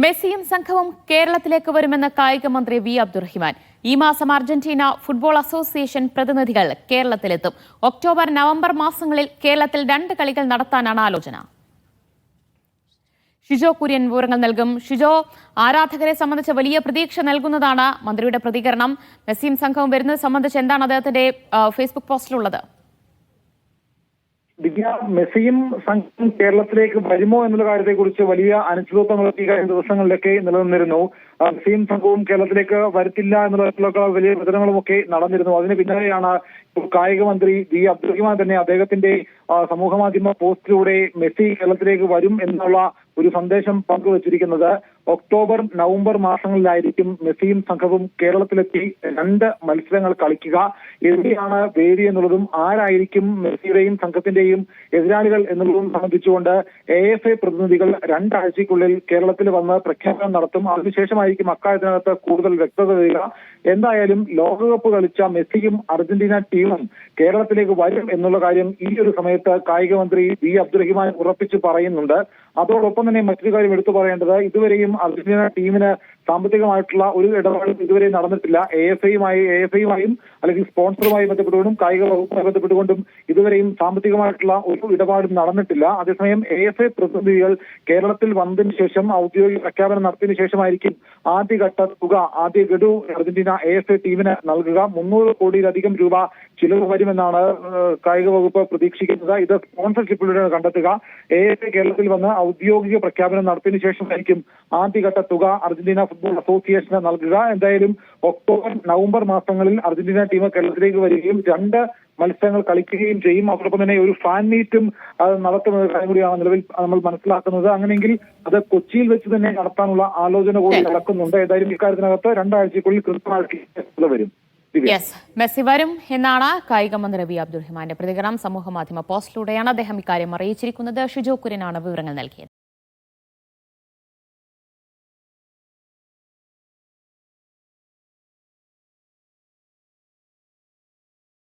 മെസ്സിയും സംഘവും കേരളത്തിലേക്ക് വരുമെന്ന് കായിക മന്ത്രി വി അബ്ദുറഹിമാൻ. ഈ മാസം അർജന്റീന ഫുട്ബോൾ അസോസിയേഷൻ പ്രതിനിധികൾ കേരളത്തിലെത്തും. ഒക്ടോബർ നവംബർ മാസങ്ങളിൽ കേരളത്തിൽ 2 കളികൾ നടത്താനാണ് ആലോചന. ഷിജോ കുര്യൻ വിവരങ്ങൾ നൽകും. ഷിജോ, ആരാധകരെ സംബന്ധിച്ച് വലിയ പ്രതീക്ഷ നൽകുന്നതാണ് മന്ത്രിയുടെ പ്രതികരണം. മെസ്സിയും സംഘവും വരുന്നത് സംബന്ധിച്ച് എന്താണ് അദ്ദേഹത്തിന്റെ ഫേസ്ബുക്ക് പോസ്റ്റിലുള്ളത്? ദിവ്യ, മെസ്സിയും സംഘം കേരളത്തിലേക്ക് വരുമോ എന്നുള്ള കാര്യത്തെക്കുറിച്ച് വലിയ അനിശ്ചിതത്വങ്ങളൊക്കെ ഈ കഴിഞ്ഞ ദിവസങ്ങളിലൊക്കെ നിലനിന്നിരുന്നു. മെസ്സിയും സംഘവും കേരളത്തിലേക്ക് വരുത്തില്ല എന്നുള്ള വലിയ പ്രചരണങ്ങളുമൊക്കെ നടന്നിരുന്നു. അതിന് പിന്നാലെയാണ് കായിക മന്ത്രി വി അബ്ദുറഹിമാൻ തന്നെ അദ്ദേഹത്തിന്റെ സമൂഹ മാധ്യമ പോസ്റ്റിലൂടെ മെസ്സി കേരളത്തിലേക്ക് വരും എന്നുള്ള ഒരു സന്ദേശം പങ്കുവച്ചിരിക്കുന്നത്. ഒക്ടോബർ നവംബർ മാസങ്ങളിലായിരിക്കും മെസ്സിയും സംഘവും കേരളത്തിലെത്തി 2 മത്സരങ്ങൾ കളിക്കുക. എവിടെയാണ് വേദി എന്നുള്ളതും ആരായിരിക്കും മെസ്സിയുടെയും സംഘത്തിന്റെയും എതിരാളികൾ എന്നുള്ളതും സംബന്ധിച്ചുകൊണ്ട് AFA പ്രതിനിധികൾ 2 ആഴ്ചയ്ക്കുള്ളിൽ കേരളത്തിൽ വന്ന് പ്രഖ്യാപനം നടത്തും. അതിനുശേഷമായിരിക്കും അക്കാര്യത്തിനകത്ത് കൂടുതൽ വ്യക്തത വരിക. എന്തായാലും ലോകകപ്പ് കളിച്ച മെസ്സിയും അർജന്റീന ടീമും കേരളത്തിലേക്ക് വരും എന്നുള്ള കാര്യം ഈ ഒരു സമയത്ത് കായിക മന്ത്രി വി അബ്ദുറഹിമാൻ ഉറപ്പിച്ച് പറയുന്നുണ്ട്. അതോടൊപ്പം തന്നെ മറ്റൊരു കാര്യം എടുത്തു പറയേണ്ടത്, ഇതുവരെയും അർജന്റീന ടീമിന് സാമ്പത്തികമായിട്ടുള്ള ഒരു ഇടപാടും ഇതുവരെ നടന്നിട്ടില്ല. AFAയുമായും അല്ലെങ്കിൽ സ്പോൺസറുമായി ബന്ധപ്പെട്ടുകൊണ്ടും കായിക വകുപ്പുമായി ബന്ധപ്പെട്ടുകൊണ്ടും ഇതുവരെയും സാമ്പത്തികമായിട്ടുള്ള ഒരു ഇടപാടും നടന്നിട്ടില്ല. അതേസമയം AFA പ്രതിനിധികൾ കേരളത്തിൽ വന്നതിന് ശേഷം ഔദ്യോഗിക പ്രഖ്യാപനം നടത്തിയതിനു ശേഷമായിരിക്കും ആദ്യഘട്ട തുക, ആദ്യ ഗഡു അർജന്റീന AFA ടീമിന് നൽകുക. 300 കോടിയിലധികം രൂപ ചിലവ് വരുമെന്നാണ് കായിക വകുപ്പ് പ്രതീക്ഷിക്കുന്നത്. ഇത് സ്പോൺസർഷിപ്പിലൂടെയാണ് കണ്ടെത്തുക. AFA കേരളത്തിൽ വന്ന് ഔദ്യോഗിക പ്രഖ്യാപനം നടത്തിയതിനു ശേഷമായിരിക്കും ആദ്യഘട്ട തുക അർജന്റീന ഫുട്ബോൾ അസോസിയേഷന് നൽകുക. എന്തായാലും ഒക്ടോബർ നവംബർ മാസങ്ങളിൽ അർജന്റീന ടീം കേരളത്തിലേക്ക് വരികയും 2 മത്സരങ്ങൾ കളിക്കുകയും ചെയ്യും. അതോടൊപ്പം തന്നെ ഒരു ഫാൻ മീറ്റും നടത്തുന്ന കാര്യം കൂടിയാണ് നിലവിൽ നമ്മൾ മനസ്സിലാക്കുന്നത്. അങ്ങനെയെങ്കിൽ അത് കൊച്ചിയിൽ വെച്ച് തന്നെ നടത്താനുള്ള ആലോചന കൂടി നടക്കുന്നുണ്ട്. ഏതായാലും ഇക്കാര്യത്തിനകത്ത് 2 ആഴ്ചയ്ക്കുള്ളിൽ കൃത്യമായിട്ട് വരും. മെസ്സി വരും എന്നാണ് കായിക മന്ത്രി വി അബ്ദുറഹിമാന്റെ പ്രതികരണം. സമൂഹ മാധ്യമ പോസ്റ്റിലൂടെയാണ് അദ്ദേഹം ഇക്കാര്യം അറിയിച്ചിരിക്കുന്നത്. ഷിജോ കുര്യനാണ് വിവരങ്ങൾ നൽകിയത്.